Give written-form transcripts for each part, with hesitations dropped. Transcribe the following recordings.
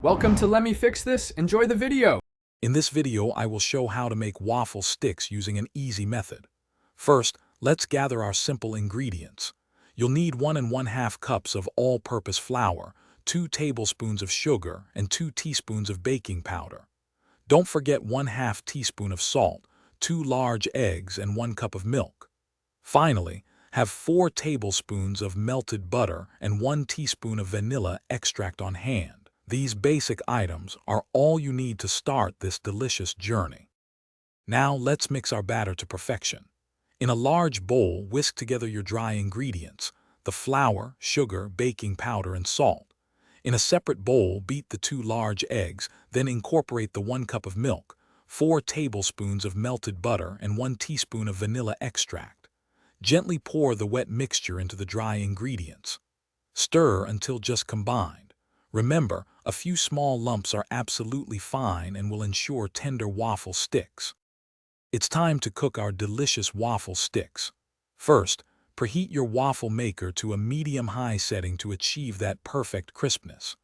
Welcome to Let Me Fix This. Enjoy the video. In this video, I will show how to make waffle sticks using an easy method. First, let's gather our simple ingredients. You'll need 1 1/2 cups of all-purpose flour, 2 tablespoons of sugar, and 2 teaspoons of baking powder. Don't forget 1/2 teaspoon of salt, 2 large eggs, and 1 cup of milk. Finally, have 4 tablespoons of melted butter and 1 teaspoon of vanilla extract on hand. These basic items are all you need to start this delicious journey. Now let's mix our batter to perfection. In a large bowl, whisk together your dry ingredients, the flour, sugar, baking powder, and salt. In a separate bowl, beat the 2 large eggs, then incorporate the 1 cup of milk, 4 tablespoons of melted butter, and 1 teaspoon of vanilla extract. Gently pour the wet mixture into the dry ingredients. Stir until just combined. Remember, a few small lumps are absolutely fine and will ensure tender waffle sticks. It's time to cook our delicious waffle sticks. First, preheat your waffle maker to a medium-high setting to achieve that perfect crispness.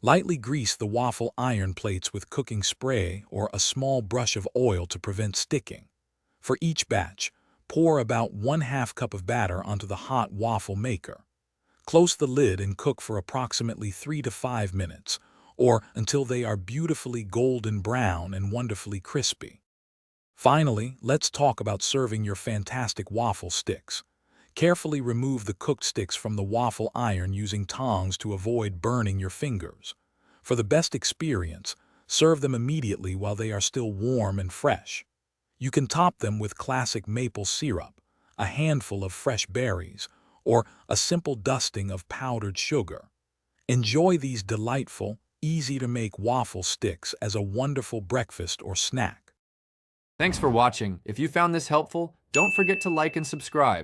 Lightly grease the waffle iron plates with cooking spray or a small brush of oil to prevent sticking. For each batch, pour about 1/2 cup of batter onto the hot waffle maker. Close the lid and cook for approximately 3 to 5 minutes, or until they are beautifully golden brown and wonderfully crispy. Finally, let's talk about serving your fantastic waffle sticks. Carefully remove the cooked sticks from the waffle iron using tongs to avoid burning your fingers. For the best experience, serve them immediately while they are still warm and fresh. You can top them with classic maple syrup, a handful of fresh berries, or a simple dusting of powdered sugar. Enjoy these delightful, easy-to-make waffle sticks as a wonderful breakfast or snack. Thanks for watching. If you found this helpful, don't forget to like and subscribe.